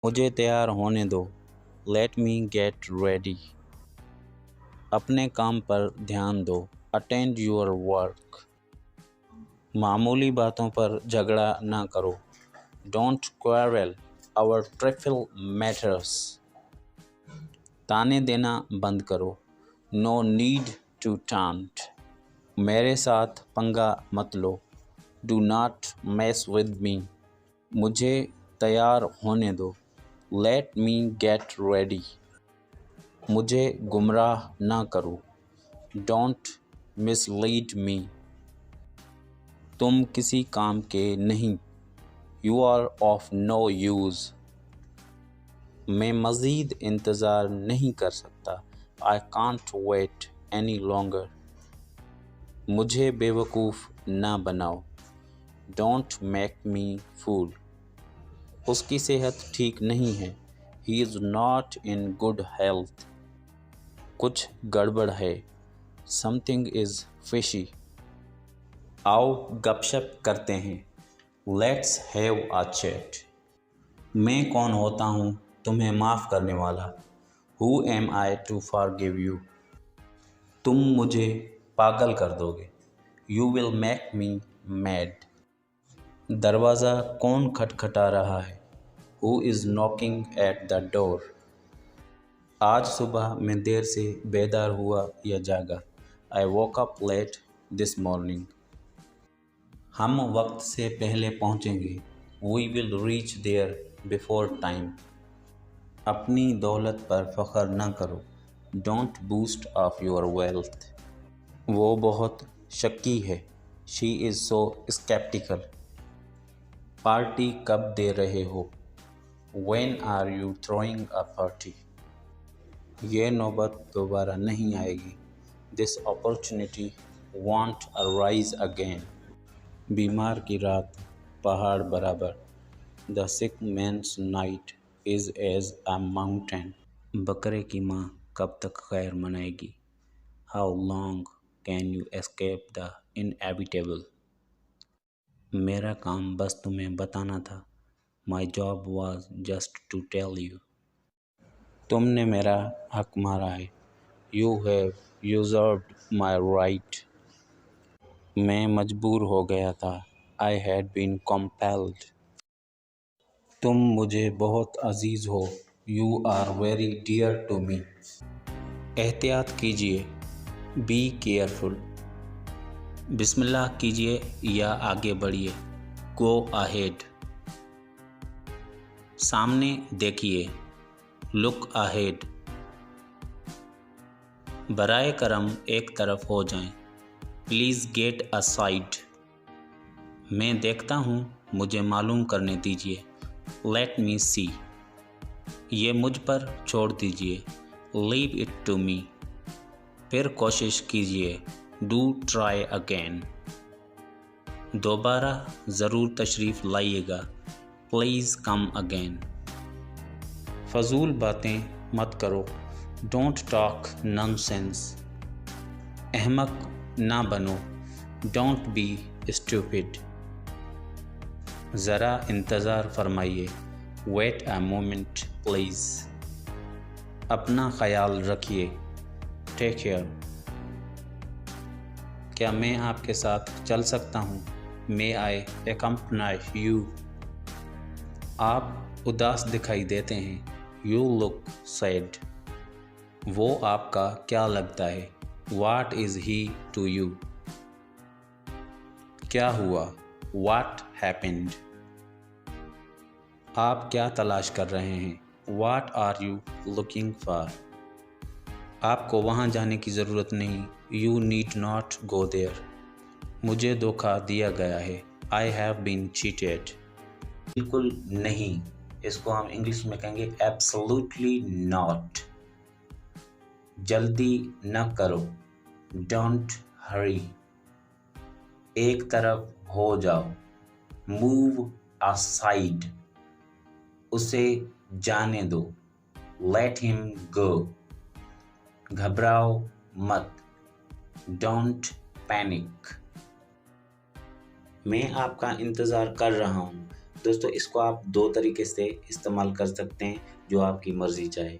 मुझे तैयार होने दो। Let me get ready. अपने काम पर ध्यान दो। Attend your work. मामूली बातों पर झगड़ा ना करो। Don't quarrel over trivial matters. ताने देना बंद करो। No need to taunt. मेरे साथ पंगा मत लो। Do not mess with me. मुझे तैयार होने दो। Let me get ready. मुझे गुमराह ना करो। Don't mislead me. तुम किसी काम के नहीं। You are of no use. मैं मज़ीद इंतज़ार नहीं कर सकता। I can't wait any longer. मुझे बेवकूफ़ ना बनाओ। Don't make me fool. उसकी सेहत ठीक नहीं है। He is not in good health. कुछ गड़बड़ है। Something is fishy. आओ गपशप करते हैं। Let's have a chat. मैं कौन होता हूँ तुम्हें माफ़ करने वाला। Who am I to forgive you. तुम मुझे पागल कर दोगे। You will make me mad. दरवाज़ा कौन खटखटा रहा है। Who is knocking at the door. आज सुबह मैं देर से बेदार हुआ या जागा। I woke up late this morning. हम वक्त से पहले पहुँचेंगे। We will reach there before time. अपनी दौलत पर फ़ख्र न करो। Don't boost of your wealth. वो बहुत शक्की है। She is so sceptical. Party कब दे रहे हो। When are you throwing a party. ये नौबत दोबारा नहीं आएगी। This opportunity won't arise again. बीमार की रात पहाड़ बराबर। The sick man's night is as a mountain. बकरे की माँ कब तक खैर मनाएगी। How long can you escape the inevitable. मेरा काम बस तुम्हें बताना था। My job was just to tell you. तुमने मेरा हक मारा है। You have usurped my right. मैं मजबूर हो गया था। I had been compelled. तुम मुझे बहुत अजीज़ हो। You are very dear to me. एहतियात कीजिए। Be careful. बिस्मिल्लाह कीजिए या आगे बढ़िए। Go ahead. सामने देखिए। Look ahead. बराए करम एक तरफ हो जाएं। Please get aside. मैं देखता हूँ, मुझे मालूम करने दीजिए। Let me see. ये मुझ पर छोड़ दीजिए। Leave it to me. फिर कोशिश कीजिए। Do try again. दोबारा ज़रूर तशरीफ़ लाइएगा। Please come again. फजूल बातें मत करो। Don't talk nonsense. अहमक ना बनो। Don't be stupid. ज़रा इंतज़ार फरमाइए। Wait a moment please. अपना ख्याल रखिए। Take care. क्या मैं आपके साथ चल सकता हूँ। May I accompany you. आप उदास दिखाई देते हैं। You look sad. वो आपका क्या लगता है। What is he to you. क्या हुआ। What happened. आप क्या तलाश कर रहे हैं। What are you looking for. आपको वहाँ जाने की ज़रूरत नहीं। You need not go there. मुझे धोखा दिया गया है। I have been cheated. बिल्कुल नहीं। इसको हम इंग्लिश में कहेंगे एब्सोल्युटली नॉट। जल्दी न करो। डोंट हरी। एक तरफ हो जाओ। Move aside. उसे जाने दो। Let him go. घबराओ मत। Don't panic. मैं आपका इंतज़ार कर रहा हूँ। दोस्तों इसको आप दो तरीके से इस्तेमाल कर सकते हैं, जो आपकी मर्जी चाहे।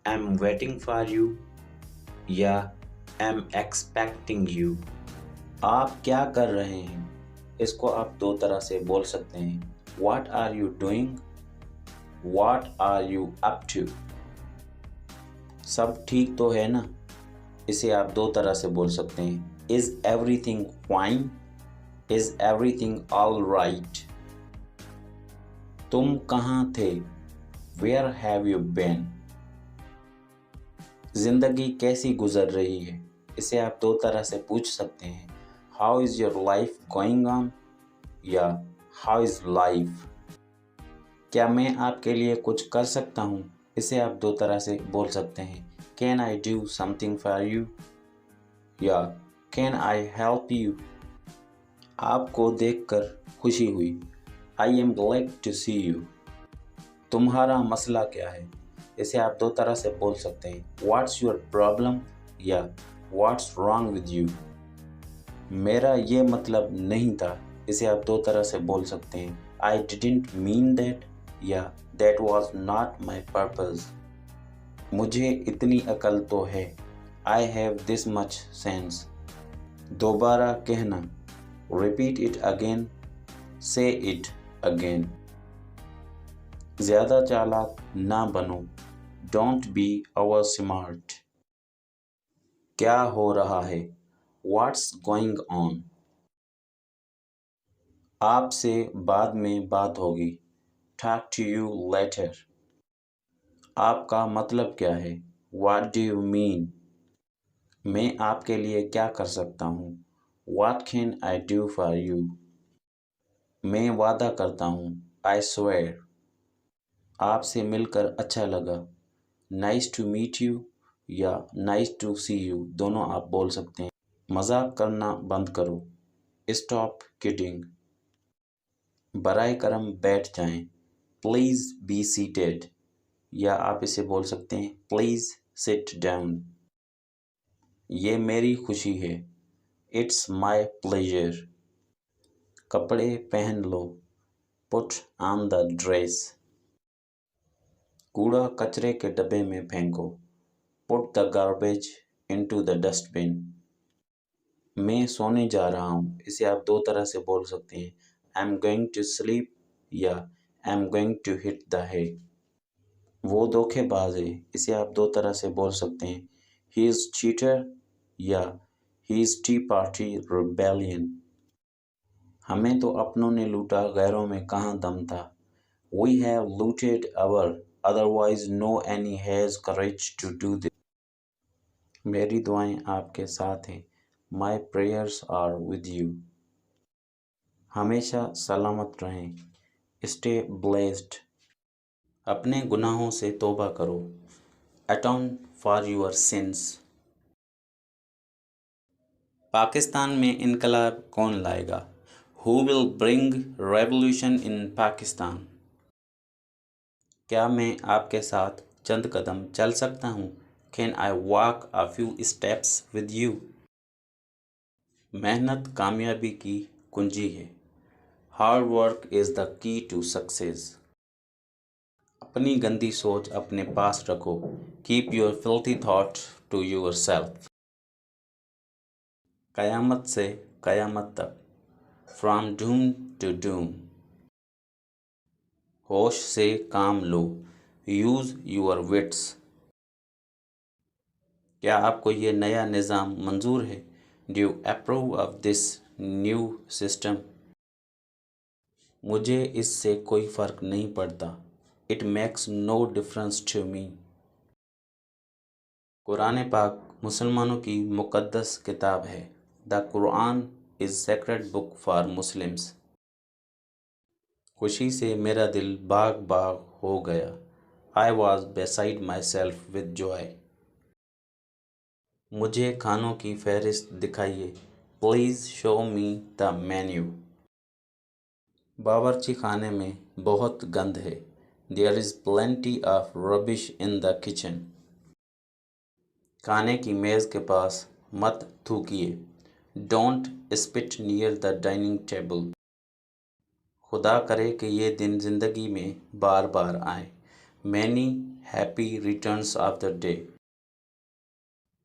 I am waiting for you या आई एम एक्सपेक्टिंग यू। आप क्या कर रहे हैं, इसको आप दो तरह से बोल सकते हैं। What are you doing, what are you up to. सब ठीक तो है ना, इसे आप दो तरह से बोल सकते हैं। Is everything fine, is everything all right. तुम कहाँ थे, वेयर हैव यू बीन। जिंदगी कैसी गुजर रही है, इसे आप दो तरह से पूछ सकते हैं। How is your life going on या हाउ इज लाइफ। क्या मैं आपके लिए कुछ कर सकता हूँ, इसे आप दो तरह से बोल सकते हैं। Can I do something for you या कैन आई हेल्प यू। आपको देखकर खुशी हुई, I am glad to see you. तुम्हारा मसला क्या है, इसे आप दो तरह से बोल सकते हैं। व्हाट्स योर प्रॉब्लम या व्हाट्स रॉन्ग विद यू। मेरा ये मतलब नहीं था, इसे आप दो तरह से बोल सकते हैं। आई डिडंट मीन दैट या that was not my purpose. मुझे इतनी अकल तो है, I have this much sense. दोबारा कहना, रिपीट इट अगेन, से इट अगेन। ज़्यादा चालाक ना बनो, डोंट बी ओवर स्मार्ट। क्या हो रहा है, व्हाट्स गोइंग ऑन। आपसे बाद में बात होगी, टॉक टू यू लेटर। आपका मतलब क्या है, व्हाट डू यू मीन। मैं आपके लिए क्या कर सकता हूँ, what can I do for you. मैं वादा करता हूँ, आई स्वेयर। आपसे मिलकर अच्छा लगा, नाइस टू मीट यू या नाइस टू सी यू दोनों आप बोल सकते हैं। मजाक करना बंद करो, स्टॉप किडिंग। बराए करम बैठ जाएं, प्लीज़ बी सीटेड या आप इसे बोल सकते हैं प्लीज़ सिट डाउन। ये मेरी खुशी है, इट्स माई प्लेजर। कपड़े पहन लो, पुट ऑन द ड्रेस। कूड़ा कचरे के डब्बे में फेंको, put the garbage into the dustbin. मैं सोने जा रहा हूँ, इसे आप दो तरह से बोल सकते हैं। I am going to sleep या I am going to hit the head. वो धोखेबाज है, इसे आप दो तरह से बोल सकते हैं। ही इज़ चीटर या he is T party rebellion. हमें तो अपनों ने लूटा, गैरों में कहाँ दम था। We have looted our, otherwise no any has courage to do this. मेरी दुआएं आपके साथ हैं, my prayers are with you. हमेशा सलामत रहें, स्टे ब्लेस्ड। अपने गुनाहों से तौबा करो, atone for your sins. Pakistan में इनकलाब कौन लाएगा, who will bring revolution in Pakistan. क्या मैं आपके साथ चंद कदम चल सकता हूँ, can I walk a few steps with you. मेहनत कामयाबी की कुंजी है, hard work is the key to success. अपनी गंदी सोच अपने पास रखो, keep your filthy thought to yourself. कयामत से कयामत तक, फ्रॉम डूम टू डूम। होश से काम लो, यूज़ योर विट्स। क्या आपको ये नया निज़ाम मंजूर है, do you approve of this new system. मुझे इससे कोई फ़र्क नहीं पड़ता, it makes no difference to me. Quran पाक मुसलमानों की मुक़द्दस किताब है। The Quran is sacred book for Muslims. खुशी से मेरा दिल बाग बाग हो गया, I was beside my self with joy. मुझे खानों की फहरिस्त दिखाइए, please show me the menu. बावर्ची खाने में बहुत गंद है, there is plenty of rubbish in the kitchen. खाने की मेज़ के पास मत थूकिए, don't spit near the dining table. खुदा करे कि ये दिन ज़िंदगी में बार बार आए। Many happy returns of the day.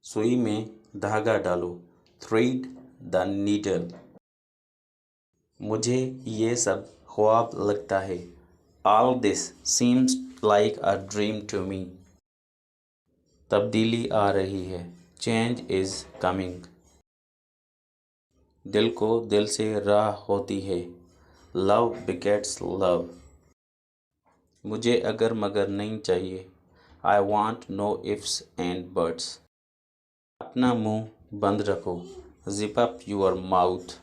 सुई में धागा डालो, थ्रेड द नीडल। मुझे ये सब ख्वाब लगता है। All this seems like a dream to me. तब्दीली आ रही है, चेंज इज़ कमिंग। दिल को दिल से राह होती है, लव बिगेट्स लव। मुझे अगर मगर नहीं चाहिए, I want no ifs and buts. अपना मुंह बंद रखो, जिप अप यूर माउथ।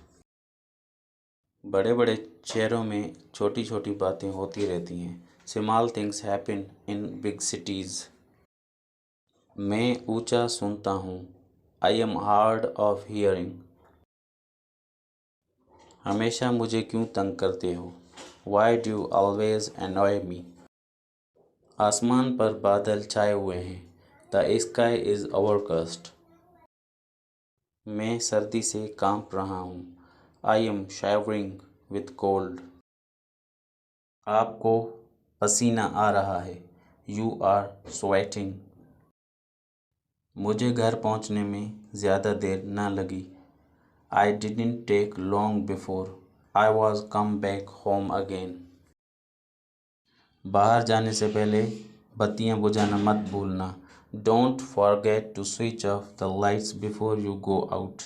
बड़े बड़े शहरों में छोटी छोटी बातें होती रहती हैं, small things happen in big cities. मैं ऊंचा सुनता हूँ, I am hard of hearing. हमेशा मुझे क्यों तंग करते हो, why do you always annoy me. आसमान पर बादल छाए हुए हैं, द स्काई इज़ ओवरकास्ट। मैं सर्दी से कांप रहा हूँ, आई एम शाइवरिंग विथ कोल्ड। आपको पसीना आ रहा है, यू आर स्वेटिंग। मुझे घर पहुँचने में ज़्यादा देर न लगी, I didn't take long before I was come back home again. बाहर जाने से पहले बत्तियां बुझाना मत भूलना, don't forget to switch off the lights before you go out.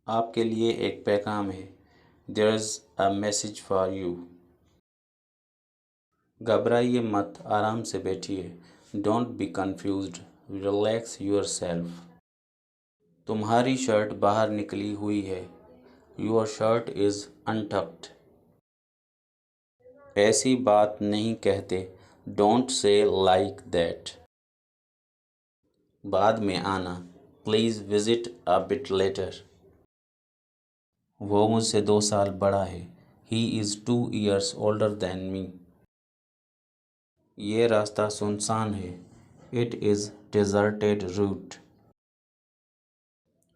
आपके लिए एक पैगाम है, there is a message for you. घबराइए मत, आराम से बैठिए, don't be confused, relax yourself. तुम्हारी शर्ट बाहर निकली हुई है, योर शर्ट इज़ अनटक्ड। ऐसी बात नहीं कहते, डोंट से लाइक दैट। बाद में आना, please visit a bit letter. वो मुझसे 2 साल बड़ा है, he is 2 years older than me। ये रास्ता सुनसान है, इट इज़ डेजर्टेड रूट।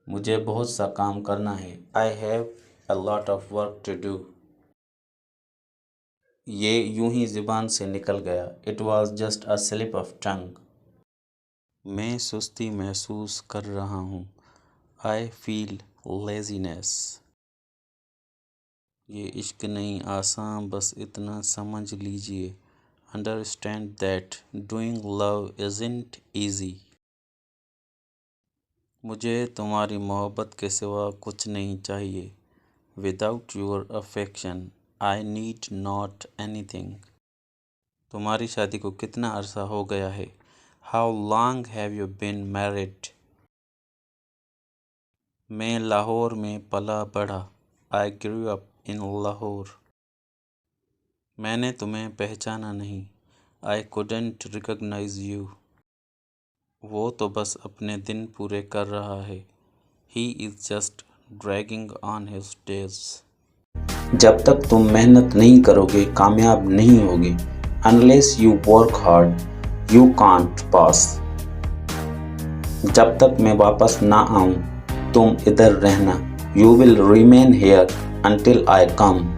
मुझे बहुत सा काम करना है, I have a lot of work to do. ये यूं ही ज़ुबान से निकल गया, it was just a slip of tongue. मैं सुस्ती महसूस कर रहा हूँ, आई फील लेज़ीनेस। ये इश्क नहीं आसान, बस इतना समझ लीजिए, understand that doing love isn't easy. मुझे तुम्हारी मोहब्बत के सिवा कुछ नहीं चाहिए, without your affection I need not anything. तुम्हारी शादी को कितना अरसा हो गया है, how long have you been married. मैं लाहौर में पला बढ़ा, आई ग्रू अप इन लाहौर। मैंने तुम्हें पहचाना नहीं, आई कुडंट रिकॉग्नाइज यू। वो तो बस अपने दिन पूरे कर रहा है, he is just dragging on his days. जब तक तुम मेहनत नहीं करोगे कामयाब नहीं होगे, unless you work hard you can't pass. जब तक मैं वापस ना आऊं तुम इधर रहना, you will remain here until I come.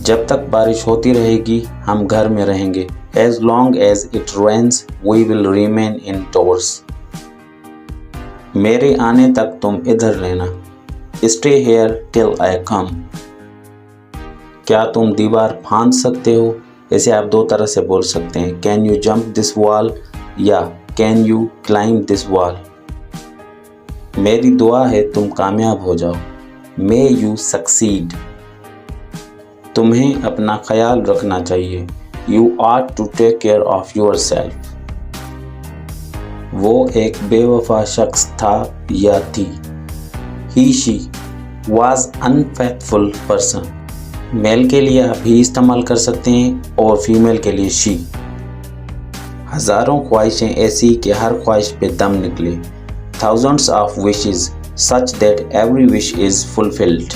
जब तक बारिश होती रहेगी हम घर में रहेंगे, as long as it rains we will remain indoors. मेरे आने तक तुम इधर रहना, स्टे हेयर टिल आई कम। क्या तुम दीवार फांद सकते हो? इसे आप 2 तरह से बोल सकते हैं, can you jump this wall या can you climb this wall. मेरी दुआ है तुम कामयाब हो जाओ, मे यू सक्सीड। तुम्हें अपना ख्याल रखना चाहिए, you ought to take care of yourself. वो एक बेवफा शख्स था या थी, he she was unfaithful person. Male के लिए आप ही इस्तेमाल कर सकते हैं और फीमेल के लिए शी। हज़ारों ख्वाहिशें ऐसी कि हर ख्वाहिश पे दम निकले, thousands of wishes such that every wish is fulfilled.